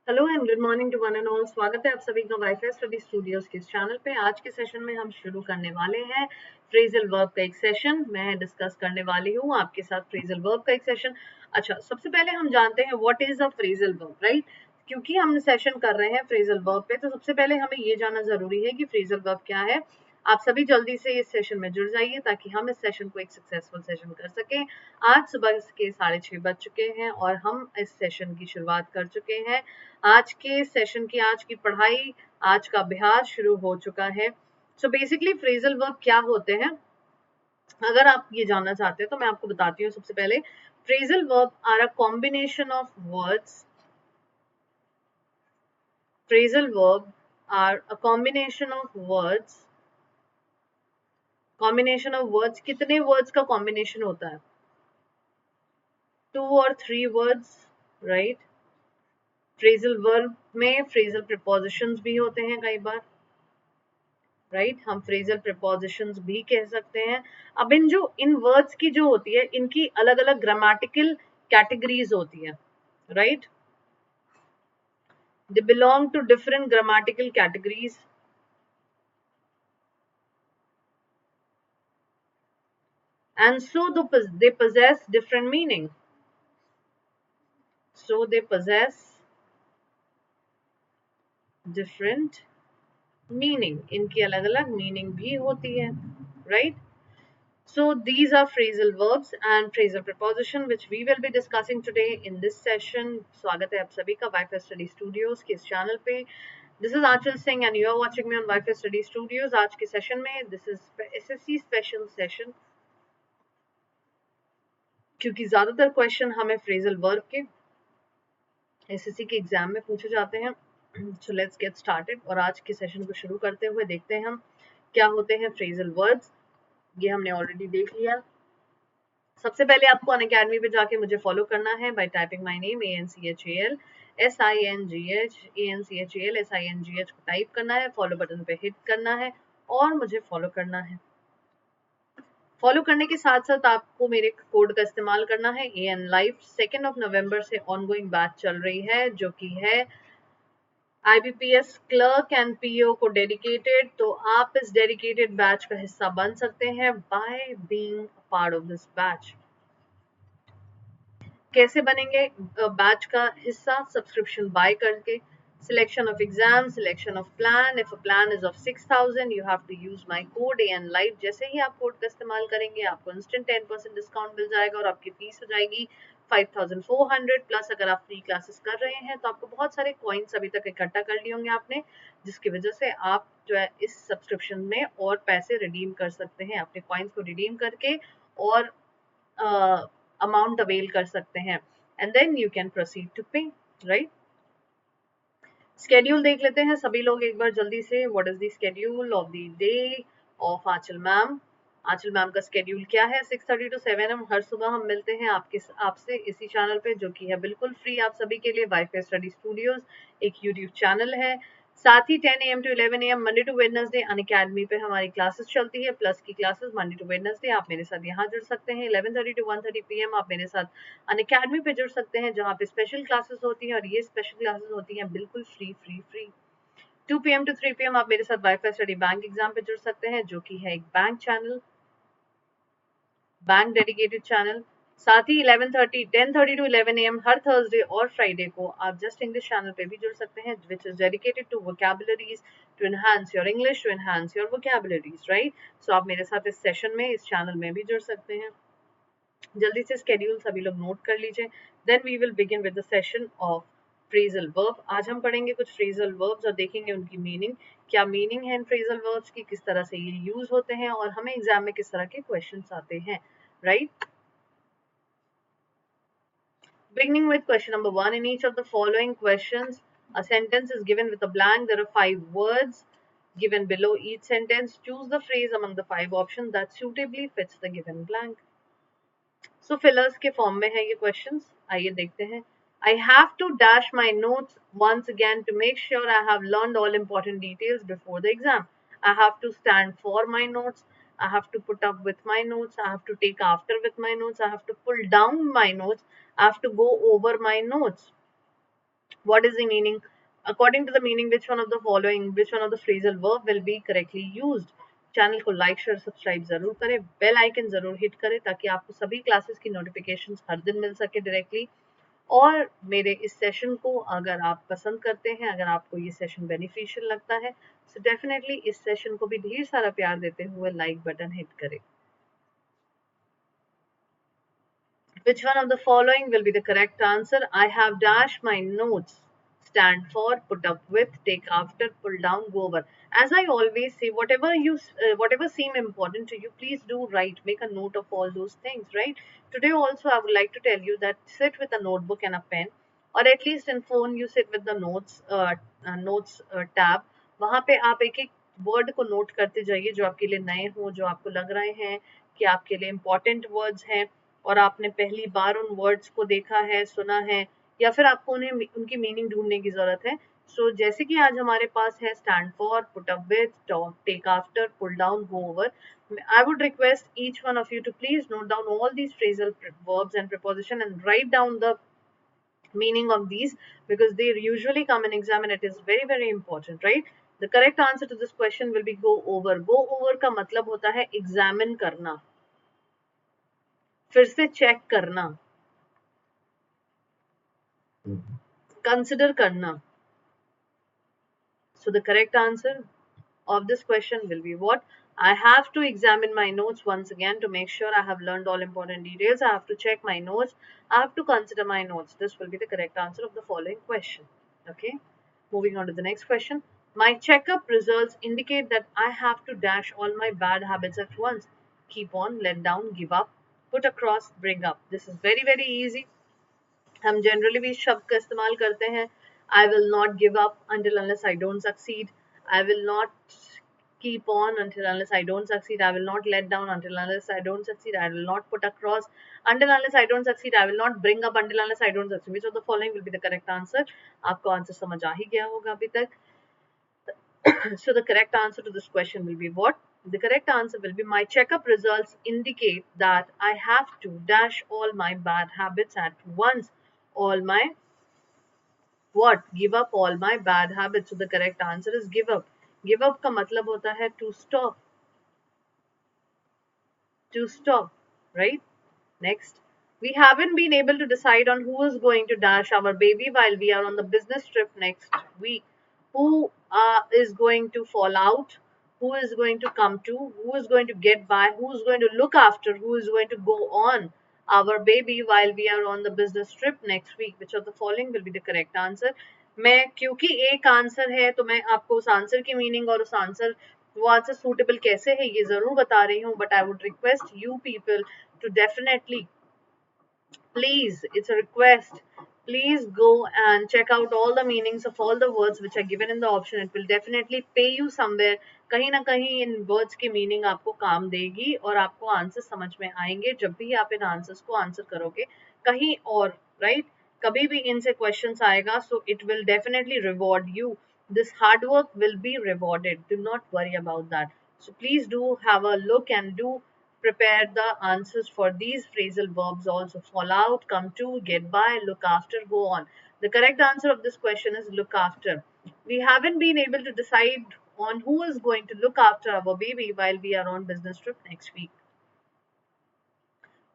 Hello and good morning to one and all. स्वागत है आप सभी का वाईफाई स्टडी स्टूडियोज के इस चैनल पे। आज के सेशन में हम शुरू करने वाले हैं फ्रेजल वर्ब का एक सेशन। मैं डिस्कस करने वाली हूँ आपके साथ फ्रेजल वर्ब का एक सेशन। अच्छा, सबसे पहले हम जानते हैं what is a phrasal verb, right. क्योंकि हम सेशन कर रहे हैं फ्रेजल वर्ब पे, तो सबसे पहले हमें ये जानना जरूरी है कि फ्रेजल वर्ब क्या है। आप सभी जल्दी से इस सेशन में जुड़ जाइए ताकि हम इस सेशन को एक सक्सेसफुल सेशन कर सकें। आज सुबह के 6:30 बज चुके हैं और हम इस सेशन की शुरुआत कर चुके हैं। आज के सेशन की आज की पढ़ाई, आज का अभ्यास शुरू हो चुका है। सो बेसिकली फ्रेजल वर्ब क्या होते हैं, अगर आप ये जानना चाहते हैं तो मैं आपको बताती हूँ। सबसे पहले phrasal verb are a combination of words. Phrasal verb are a combination of words. Combination of words, कितने वर्ड्स का कॉम्बिनेशन होता है? 2 और 3 वर्ड्स, राइट। फ्रेजल वर्ब में फ्रेजल प्रीपोजिशंस भी होते हैं कई बार, राइट। हम फ्रेजल प्रीपोजिशंस भी कह सकते हैं। अब इन वर्ड्स की जो होती है, इनकी अलग अलग ग्रामेटिकल कैटेगरीज होती है, right. They belong to different grammatical categories and so they possess different meaning. So they possess different meaning. इनकी अलग अलग मीनिंग भी होती है, right. So these are phrasal verbs and phrasal preposition which we will be discussing today in this session. स्वागत है आप सभी का वाईफाई स्टडी स्टूडियोज के इस चैनल पे। This is Achal Singh and you are watching me on Wi-Fi Study Studios. आज के सेशन में this is SSC special session, क्योंकि ज्यादातर क्वेश्चन हमें फ्रेजल वर्ब के एसएससी के एग्जाम में पूछे जाते हैं। सो लेट्स गेट स्टार्टेड और आज के सेशन को शुरू करते हुए देखते हैं हम क्या होते हैं फ्रेजल वर्ब्स। ये हमने ऑलरेडी देख लिया। सबसे पहले आपको अनअकैडमी पे जाके मुझे फॉलो करना है bye typing my name ANCHAL SINGH को टाइप करना है, फॉलो बटन पे हिट करना है और मुझे फॉलो करना है। फॉलो करने के साथ साथ आपको मेरे कोड का इस्तेमाल करना है। AN लाइव 2 नवंबर से ऑनगोइंग बैच चल रही है जो कि है IBPS क्लर्क एंड PO को डेडिकेटेड। तो आप इस डेडिकेटेड बैच का हिस्सा बन सकते हैं by being part of this batch. कैसे बनेंगे बैच का हिस्सा? सब्सक्रिप्शन बाय करके, selection of exam, selection of plan. If a plan is of 6000 you have to use my code AN live. जैसे ही आप कोड का इस्तेमाल करेंगे आपको इंस्टेंट 10% डिस्काउंट मिल जाएगा और आपकी फीस हो जाएगी 5400 प्लस। अगर आप फ्री क्लासेस कर रहे हैं तो आपको बहुत सारे कॉइन्स अभी तक इकट्ठा कर लिए होंगे आपने, जिसकी वजह से आप जो है इस सब्सक्रिप्शन में और पैसे रिडीम कर सकते हैं, अपने कॉइन्स को रिडीम करके और अमाउंट अवेल कर सकते हैं and then you can proceed to pay, right. Schedule देख लेते हैं सभी लोग एक बार जल्दी से। What is the schedule of the day of Aanchal ma'am? Aanchal ma'am का स्केड्यूल क्या है? 6:30 to 7 हर सुबह हम मिलते हैं आपसे इसी चैनल पे, जो कि है बिल्कुल फ्री आप सभी के लिए। वाईफाई स्टडी स्टूडियोज एक यूट्यूब चैनल है। साथ ही 10 AM to 11 AM Monday to Wednesday Unacademy पे हमारी क्लासेस चलती है। प्लस की क्लासेस मंडे टू वेडनेसडे आप मेरे साथ यहाँ जुड़ सकते हैं। 11:30 to 1:30 PM आप मेरे साथ अनअकैडमी पे जुड़ सकते हैं, जहाँ पे स्पेशल क्लासेस होती हैं और ये स्पेशल क्लासेस होती हैं बिल्कुल free free free. 2 PM to 3 PM आप मेरे साथ वाईफाई स्टडी बैंक एग्जाम पे जुड़ सकते हैं, जो कि है एक bank channel, bank dedicated channel. साथ ही 10:30 to 11 AM हर थर्सडे और फ्राइडे को आप जस्ट इंग्लिश चैनल पे भी जुड़ सकते हैं, which is dedicated to vocabularies, to enhance your English, to enhance your vocabularies, right. So आप मेरे साथ इस सेशन में इस चैनल में भी जुड़ सकते हैं। जल्दी से स्केड्यूल सभी लोग नोट कर लीजिए। Then we will begin with the session of phrasal verb. आज हम पढ़ेंगे कुछ फ्रेजल वर्ब्स और देखेंगे उनकी मीनिंग, क्या मीनिंग है इन फ्रेजल वर्ब्स की, किस तरह से ये यूज होते हैं और हमें एग्जाम में किस तरह के क्वेश्चंस आते हैं, right. Beginning with question number 1, in each of the following questions, a sentence is given with a blank. There are 5 words given below each sentence. Choose the phrase among the 5 options that suitably fits the given blank. So fillers के form में है ये questions. आइए देखते हैं. I have to dash my notes once again to make sure I have learned all important details before the exam. I have to stand for my notes. I have to put up with my notes. I have to take after with my notes. I have to pull down my notes. I have to go over my notes. What is the meaning? According to the meaning, which one of the following, which one of the phrasal verb will be correctly used? Channel को like share subscribe जरूर करें, bell icon जरूर hit करें ताकि आपको सभी classes की notifications हर दिन मिल सके डायरेक्टली। और मेरे इस सेशन को अगर आप पसंद करते हैं, अगर आपको ये सेशन बेनिफिशियल लगता है, तो डेफिनेटली इस सेशन को भी ढेर सारा प्यार देते हुए लाइक बटन हिट करें। Which one of the following will be the correct answer? I have dashed my notes. Stand for, put up with, take after, pull down, go over. As I always say, whatever seem important to you, please do write. Make a note of all those things, right? Today also, I would like to tell you that sit with a notebook and a pen, or at least in phone you sit with the notes tab. वहाँ पे आप एक एक word को note करते जाइए जो आपके लिए नए हो, जो आपको लग रहे हैं कि आपके लिए इम्पोर्टेंट वर्ड्स हैं और आपने पहली बार उन वर्ड्स को देखा है, सुना है, या फिर आपको उन्हें उनकी मीनिंग ढूंढने की जरूरत है। सो जैसे कि आज हमारे पास है stand for, put up with, take after, pull down, go over. I would request each one of you to please note down all these phrasal verbs and preposition and write down the meaning of these because they usually come in exam and it is very very important, right? The correct answer to this question will be go over. Go over का मतलब होता है examine करना, फिर से check करना, consider करना। So the correct answer of this question will be what? I have to examine my notes once again to make sure I have learned all important details. I have to check my notes. I have to consider my notes. This will be the correct answer of the following question. Okay. Moving on to the next question. My checkup results indicate that I have to dash all my bad habits at once. Keep on, let down, give up, put across, bring up. This is very, very easy. हम generally भी इस शब्द का इस्तेमाल करते हैं। I will not give up until unless I don't succeed. I will not keep on until unless I don't succeed. I will not let down until unless I don't succeed. I will not put across until unless I don't succeed. I will not bring up until unless I don't succeed. Which of the following will be the correct answer? आपको answer समझ आ ही गया होगा अभी तक। So the correct answer to this question will be what? The correct answer will be my checkup results indicate that I have to dash all my bad habits at once. All my what? Give up all my bad habits. So the correct answer is give up. Give up का मतलब होता है to stop. To stop, right? Next. We haven't been able to decide on who is going to dash our baby while we are on the business trip next week. Who is going to fall out? Who is going to come to? Who is going to get by? Who is going to look after? Who is going to go on our baby while we are on the business trip next week? Which of the following will be the correct answer? मैं क्योंकि एक answer है तो मैं आपको उस answer की meaning और उस आंसर वो आंसर सूटेबल कैसे है ये जरूर बता रही हूँ, but I would request you people to definitely, please, it's a request, please go and check out all the meanings of all the words which are given in the option. It will definitely pay you somewhere. कहीं ना कहीं इन words की meaning आपको काम देगी और आपको answer समझ में आएंगे जब भी आप इन आंसर्स को आंसर करोगे कहीं और, राइट? कभी भी इनसे क्वेश्चंस आएगा, so it will definitely reward you. This hard work will be rewarded. Do not worry about that. So please do have a look and do prepare the answers for these phrasal verbs also. Fall out, come to, get by, look after, go on. The correct answer of this question is look after. We haven't been able to decide on who is going to look after our baby while we are on business trip next week.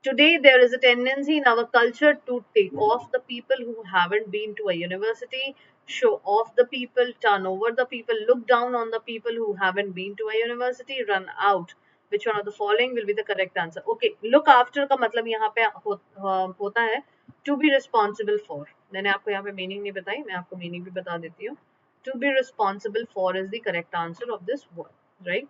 Today, there is a tendency in our culture to take off the people who haven't been to a university, show off the people, turn over the people, look down on the people who haven't been to a university, run out. Which one of the following will be the correct answer? Okay, look after का मतलब यहाँ पे होता है to be responsible for. मैंने आपको यहाँ पे meaning नहीं बताई, मैं आपको meaning भी बता देती हूँ. To be responsible for is the correct answer of this word, right?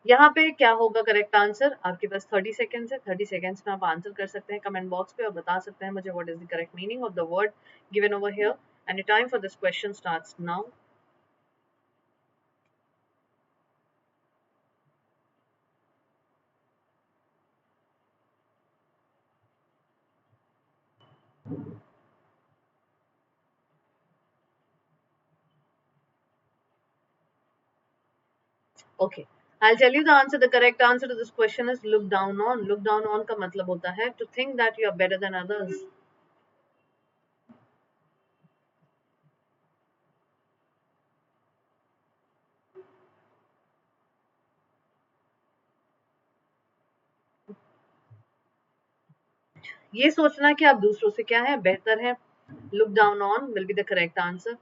यहाँ पे क्या होगा करेक्ट आंसर? आपके पास 30 सेकेंड्स है, 30 सेकेंड्स में आप आंसर कर सकते हैं कमेंट बॉक्स पे और बता सकते हैं मुझे what is the correct meaning of the word given over here and the time for this question starts now. Okay, I'll tell you the answer. The correct answer to this question is look down on. Look down on का मतलब होता है to think that you are better than others. ये सोचना कि आप दूसरों से क्या है, बेहतर है. Look down on will be the correct answer.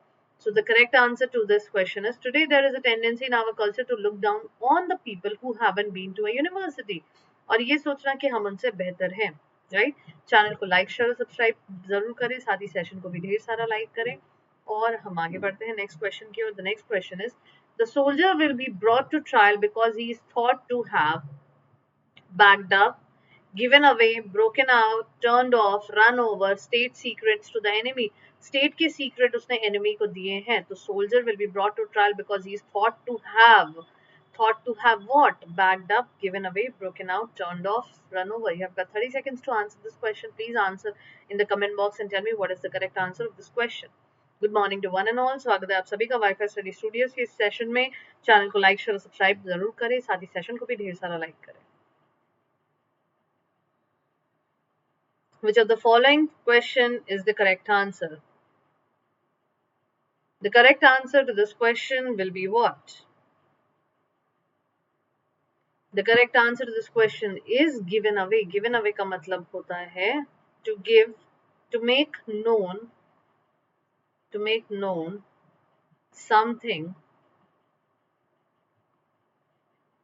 So the correct answer to this question is, today there is a tendency in our culture to look down on the people who haven't been to a university. और ये सोचना कि हम उनसे बेहतर हैं, right. Channel को like share subscribe जरूर करें, साथ ही सेशन को भी ढेर सारा लाइक करें. और हम आगे बढ़ते हैं नेक्स्ट क्वेश्चन की ओर. The next question is, the soldier will be brought to trial because he is thought to have backed up, given away, broken out, turned off, run over, state secrets to the enemy. State के secret उसने enemy को दिए हैं. तो soldier will be brought to trial because he is thought to have what? Backed up, given away, broken out, turned off, run over. You have got 30 seconds to answer this question. Please answer in the comment box and tell me what is the correct answer of this question. Good morning to one and all. स्वागत है आप सभी का wifi study studios के इस session में. Channel को like share subscribe जरूर करें, साथ ही सेशन को भी ढेर सारा लाइक करें. Which of the following question is the correct answer? The correct answer to this question will be what? The correct answer to this question is given away. Given away का मतलब होता है to give, to make known something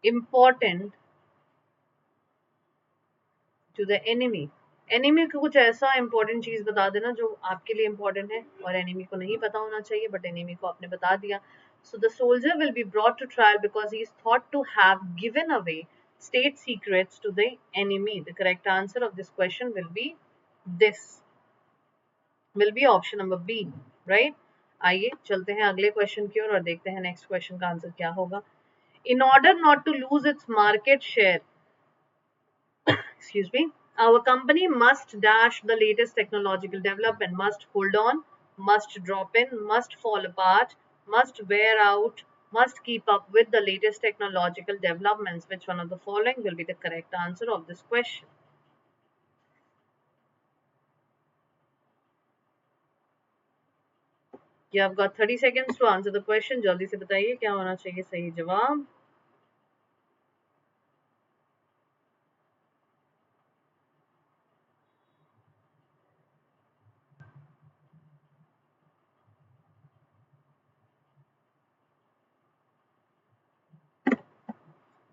important to the enemy. Enemy को कुछ ऐसा important चीज बता देना जो आपके लिए इंपॉर्टेंट है और एनिमी को नहीं पता होना चाहिए, बट एनिमी को आपने बता दिया. So the soldier will be brought to trial because he is thought to have given away state secrets to the enemy. The correct answer of this question will be this. Will be option number B, right? आइए चलते हैं अगले question की ओर और देखते हैं next question का answer क्या होगा. In order not to lose its market share, excuse me, our company must dash the latest technological development, must hold on, must drop in, must fall apart, must wear out, must keep up with the latest technological developments. Which one of the following will be the correct answer of this question? You have got 30 seconds to answer the question. जल्दी से बताइए क्या होना चाहिए सही जवाब.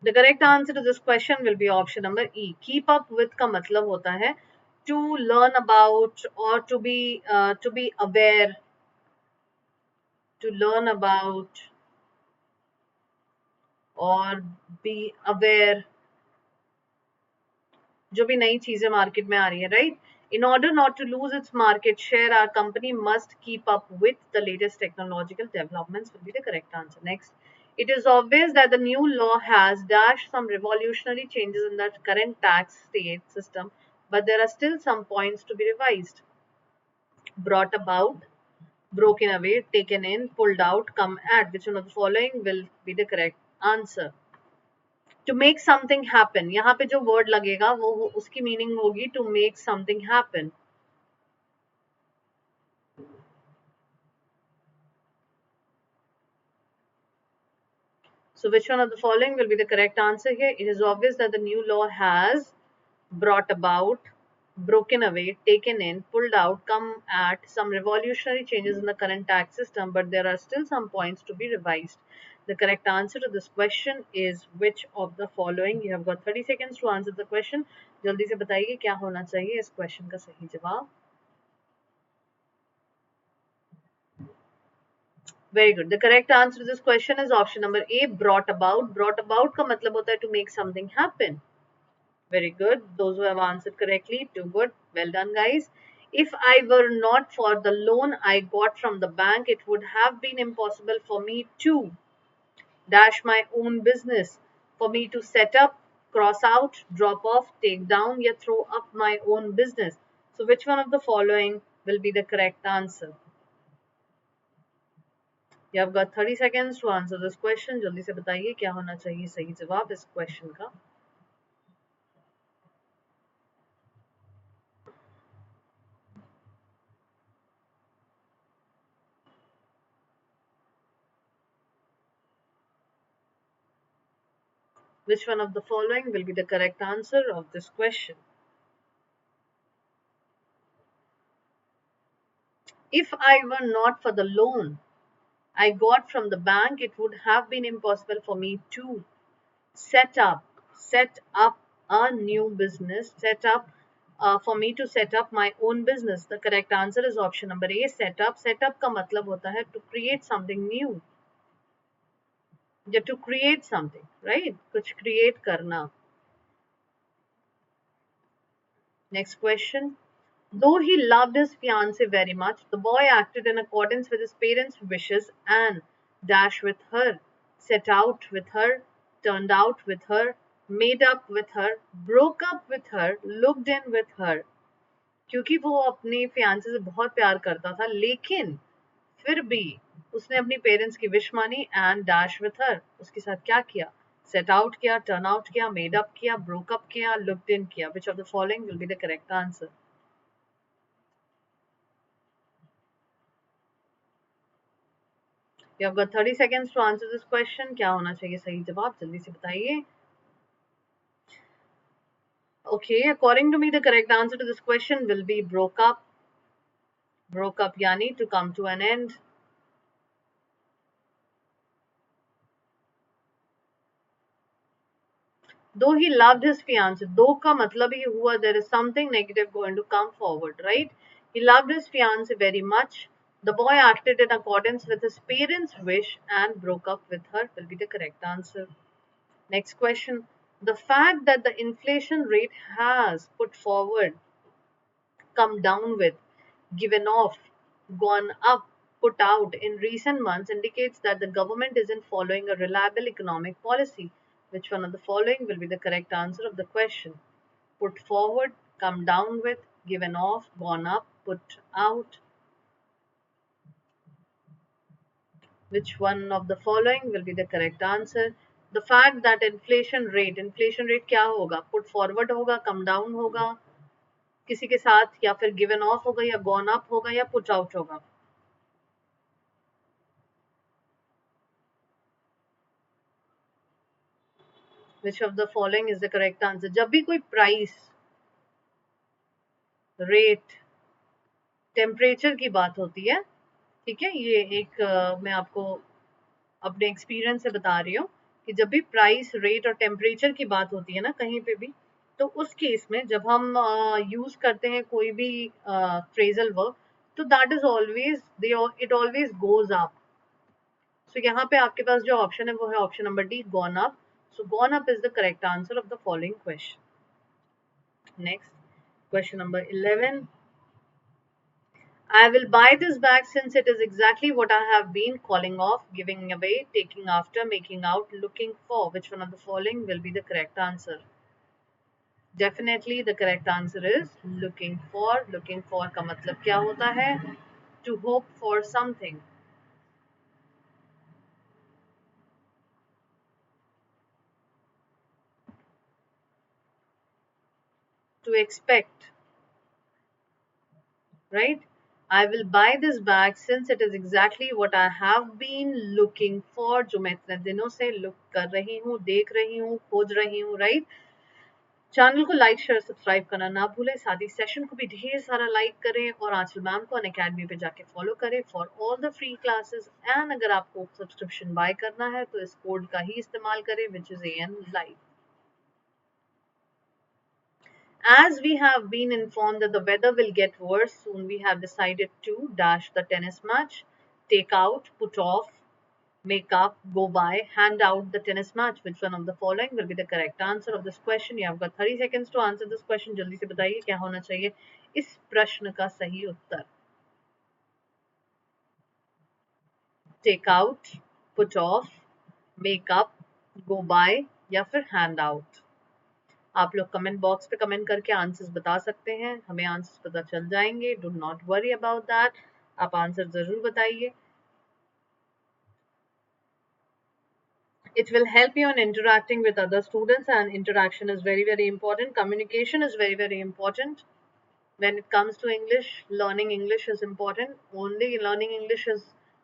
The correct answer to this question will be option number E. Keep up with का मतलब होता है to learn about or to be aware, to learn about or be aware, जो भी नई चीजें मार्केट में आ रही है, right. In order not to lose its market share, our company must keep up with the latest technological developments will be the correct answer. Next, it is obvious that the new law has dashed some revolutionary changes in the current tax state system, but there are still some points to be revised. Brought about, broken away, taken in, pulled out, come at. Which one of the following will be the correct answer? To make something happen, यहाँ पे जो word लगेगा वो उसकी meaning होगी to make something happen. So which one of the following will be the correct answer here? It is obvious that the new law has brought about, broken away, taken in, pulled out, come at some revolutionary changes in the current tax system, but there are still some points to be revised. The correct answer to this question is which of the following? You have got 30 seconds to answer the question. जल्दी से बताइए क्या होना चाहिए इस question का सही जवाब. Very good. The correct answer to this question is option number A, brought about. Brought about का मतलब होता है to make something happen. Very good. Those who have answered correctly, too good. Well done, guys. If I were not for the loan I got from the bank, it would have been impossible for me to dash my own business, for me to set up, cross out, drop off, take down, या throw up my own business. So which one of the following will be the correct answer? You have got 30 seconds to answer this question. जल्दी से बताइए क्या होना चाहिए सही जवाब इस क्वेश्चन का. Which one of the following will be the correct answer of this question? If I were not for the loan I got from the bank, it would have been impossible for me to set up a new business, for me to set up my own business. The correct answer is option number A, set up. Set up का मतलब होता है to create something new या to create something, right? कुछ create करना. Next question. Though he loved his fiancée very much, the boy acted in accordance with his parents' wishes and dashed with her, set out with her, turned out with her, made up with her, broke up with her, looked in with her. क्योंकि वो अपने fiance से बहुत प्यार करता था, लेकिन फिर भी उसने अपनी पेरेंट्स की विश मानी एंड डैश विथ हर. उसके साथ क्या किया? सेट आउट किया, टर्न आउट किया, मेड अप किया, ब्रोक अप किया, लुक्ड इन किया. Which of the following will be the correct answer? You have got 30 seconds to answer this question. क्या होना चाहिए सही जवाब? जल्दी से बताइए. Okay, according to me, the correct answer to this question will be broke up. Broke up yani to come to an end. Though he loved his fiancée, though का मतलब ही हुआ there is something negative going to come forward, right? He loved his fiancée very much. The boy acted in accordance with his parents' wish and broke up with her will be the correct answer. Next question. The fact that the inflation rate has put forward, come down with, given off, gone up, put out in recent months indicates that the government isn't following a reliable economic policy. Which one of the following will be the correct answer of the question? Put forward, come down with, given off, gone up, put out. Which one of the following will be the correct answer? The fact that inflation rate क्या होगा? Put forward होगा, come down होगा, किसी के साथ, या फिर given off होगा, या gone up होगा, या put out होगा. Which of the following is the correct answer? जब भी कोई प्राइस, रेट, टेम्परेचर की बात होती है, ठीक है, ये एक मैं आपको अपने एक्सपीरियंस से बता रही हूँ कि जब भी प्राइस, रेट और टेम्परेचर की बात होती है ना कहीं पे भी, तो उस केस में जब हम यूज करते हैं कोई भी फ्रेजल वर्ब, तो that is always, it always goes up. सो यहाँ पे आपके पास जो ऑप्शन है वो है option number D, gone up. So gone up is the correct answer of the following question. Next, question number 11. I will buy this bag since it is exactly what I have been calling off, giving away, taking after, making out, looking for. Which one of the following will be the correct answer? Definitely the correct answer is looking for. Looking for का मतलब क्या होता है? To hope for something. To expect. Right? I will buy this bag since it is exactly what I have been looking for. जो मैं इतने दिनों से look कर रही हूँ, देख रही हूँ, खोज रही हूँ, right? चैनल को लाइक, शेयर, सब्सक्राइब करना ना भूलें. साथ ही सेशन को भी ढेर सारा लाइक करें और आंचल मैम को अनअकैडमी पे जाके फॉलो करें for all the free classes. And अगर आपको सब्सक्रिप्शन बाय करना है तो इस कोड का ही इस्तेमाल करें, which is AN Live. As we have been informed that the weather will get worse soon, we have decided to dash the tennis match, take out, put off, make up, go by, hand out the tennis match. Which one of the following will be the correct answer of this question? You have got 30 seconds to answer this question. जल्दी से बताइए क्या होना चाहिए इस प्रश्न का सही उत्तर. Take out, put off, make up, go by या फिर hand out. आप लोग कमेंट बॉक्स पे कमेंट करके आंसर्स बता सकते हैं, हमें आंसर्स पता चल जाएंगे. Do not worry about that. आप आंसर जरूर बताइए. It will help you in interacting with other students, and interaction is very important. Communication is very important. When it comes to English, learning English is important. Only learning English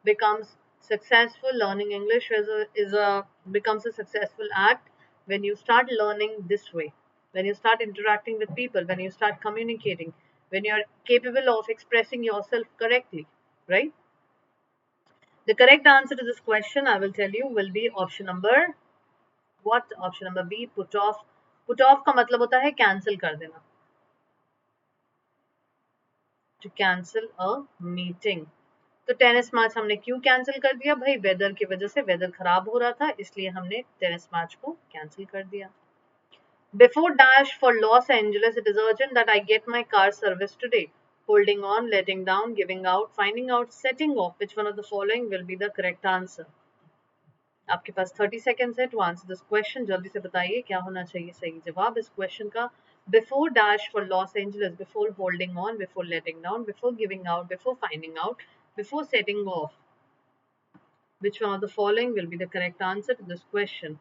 becomes successful. Learning English becomes a successful act when you start learning this way, when you start interacting with people, when you start communicating, when you are capable of expressing yourself correctly. right? The correct answer to this question, I will tell you, will be option number what? Option number B, put off. Put off का मतलब होता है cancel कर देना. To cancel a meeting. तो tennis match हमने क्यों cancel कर दिया भाई? वेदर की वजह से, वेदर खराब हो रहा था, इसलिए हमने टेनिस मैच को कैंसिल कर दिया. Before dash for Los Angeles, it is urgent that I get my car serviced today. Holding on, letting down, giving out, finding out, setting off. Which one of the following will be the correct answer? आपके पास 30 seconds है to answer this question. जल्दी से बताइए क्या होना चाहिए सही जवाब इस question का. Before dash for Los Angeles, before holding on, before letting down, before giving out, before finding out, before setting off. Which one of the following will be the correct answer to this question?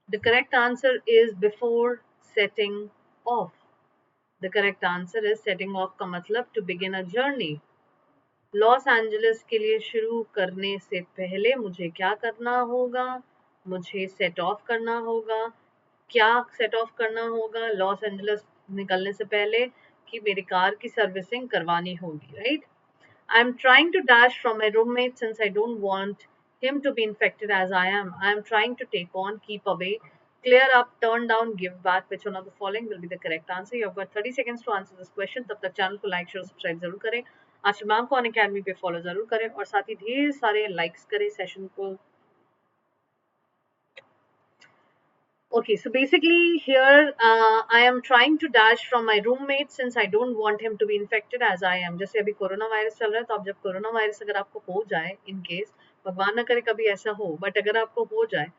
The correct answer is before setting off. The correct answer is setting off का मतलब to begin a journey. Los Angeles के लिए शुरू करने से पहले मुझे क्या करना होगा? मुझे सेट ऑफ करना होगा. क्या सेट ऑफ करना होगा लॉस एंजलिस निकलने से पहले? कि मेरी कार की सर्विसिंग करवानी होगी, right? I am trying to dash from my roommate since I don't want him to be infected as I am. I am trying to take on, keep away, clear up, turn down, give back. Which one of the following will be the correct answer? You have got 30 seconds to answer this question. तब तक channel को like share subscribe जरूर करें. आश्रमाम को Unacademy पे follow जरूर करें और साथ ही ढेर सारे लाइक्स करें सेशन को. Okay, so basically here I am trying to dash from my roommate since I don't want him to be infected as I am. जैसे अभी कोरोना वायरस चल रहा है, तो अब जब कोरोना वायरस अगर आपको हो जाए, इन केस भगवान ना करे कभी ऐसा हो, बट अगर आपको हो जाए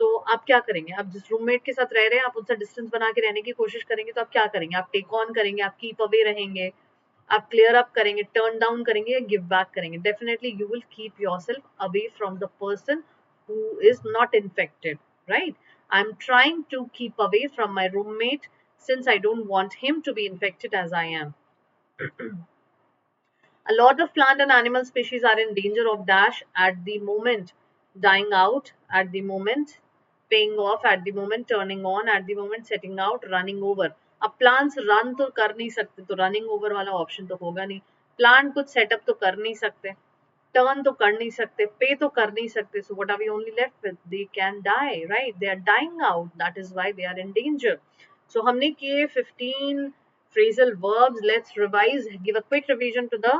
तो आप क्या करेंगे? आप जिस रूममेट के साथ रह रहे हैं आप उनसे डिस्टेंस बना के रहने की कोशिश करेंगे, तो आप क्या करेंगे? आप टेक ऑन करेंगे, आप कीप अवे रहेंगे, आप क्लियर अप करेंगे, टर्न डाउन करेंगे या गिव बैक करेंगे? Definitely you will keep yourself away from the person who is not infected, right? I'm trying to keep away from my roommate since I don't want him to be infected as I am. A lot of plant and animal species are in danger of dash at the moment, dying out at the moment, paying off at the moment, turning on at the moment, setting out, running over. अब plants run तो कर नहीं सकते, तो running over वाला option तो होगा नहीं. Plant कुछ setup तो कर नहीं सकते, turn तो कर नहीं सकते, pay तो कर नहीं सकते. So what are we only left with? They can die, right? They are dying out. That is why they are in danger. So हमने किए 15 phrasal verbs. Let's revise. Give a quick revision to the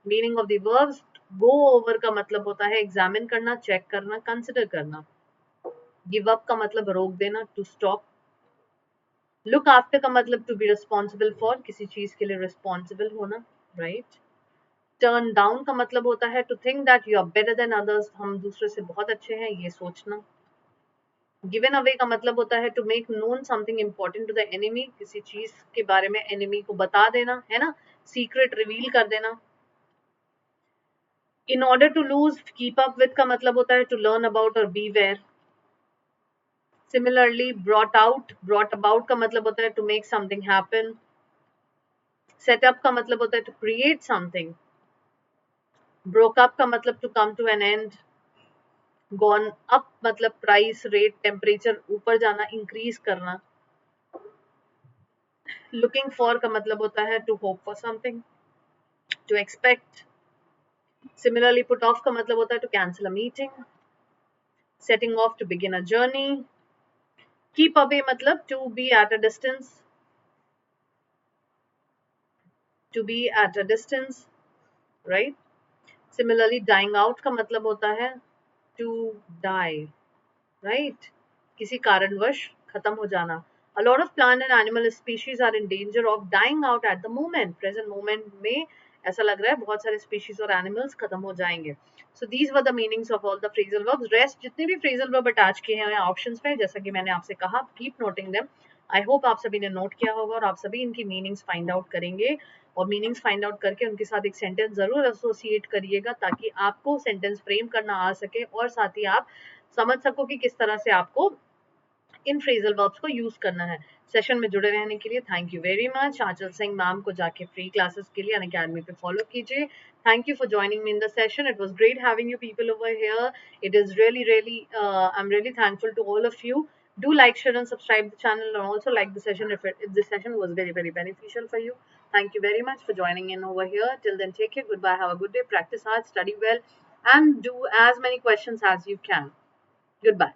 meaning of the verbs. Go over का मतलब होता है examine करना, check करना, consider करना. Give up का मतलब रोक देना, to stop. Look after का मतलब to be responsible for, किसी चीज के लिए responsible होना, right? टर्न डाउन का मतलब होता है to think that you are better than others, हम दूसरे से बहुत अच्छे हैं, ये सोचना. गिवन अवे का मतलब होता है to make known something important to the enemy, किसी चीज के बारे में एनिमी को बता देना, है ना, सीक्रेट रिवील कर देना. In order to lose, keep up with का मतलब होता है टू लर्न अबाउट और be aware. Similarly brought out, brought about का मतलब होता है to make something happen. Set up का मतलब होता है to create something. Broke up का मतलब to come to an end. Gone up मतलब प्राइस, रेट, टेम्परेचर ऊपर जाना, इंक्रीज करना. लुकिंग फॉर का मतलब होता है to hope for something, to expect. Similarly put off का मतलब होता है to cancel a meeting. Setting off to begin a journey. Keep away मतलब to be at a distance, to be at a distance, right? Similarly dying out का मतलब होता है to die, right? किसी कारणवश खत्म हो जाना. A lot of plant and animal species are in danger of dying out at the moment. Present moment में ऐसा लग रहा है बहुत सारे species और animals खत्म हो जाएंगे. So these were the meanings of all the phrasal verbs. Rest जितने भी phrasal verb attach किए हैं options पे, जैसा कि मैंने आपसे कहा, keep noting them. I hope आप सभी ने नोट किया होगा और आप सभी इनकी मीनिंग्स फाइंड आउट करेंगे और मीनिंग्स फाइंड आउट करके उनके साथ एक सेंटेंस जरूर एसोसिएट करिएगा ताकि आपको सेंटेंस फ्रेम करना आ सके और साथ ही आप समझ सको कि किस तरह से आपको इन फ्रेजल वर्ब्स को यूज करना है. सेशन में जुड़े रहने के लिए thank you very much. Aanchal Singh ma'am को जाके फ्री क्लासेस के लिए अनअकैडमी पे फॉलो कीजिए. Thank you for joining me in the session. It was great having you people over here. It is really I am really thankful to all of you. Do like, share, and subscribe the channel, and also like the session if this session was very beneficial for you. Thank you very much for joining in over here. Till then, take care. Goodbye. Have a good day. Practice hard, study well, and do as many questions as you can. Goodbye.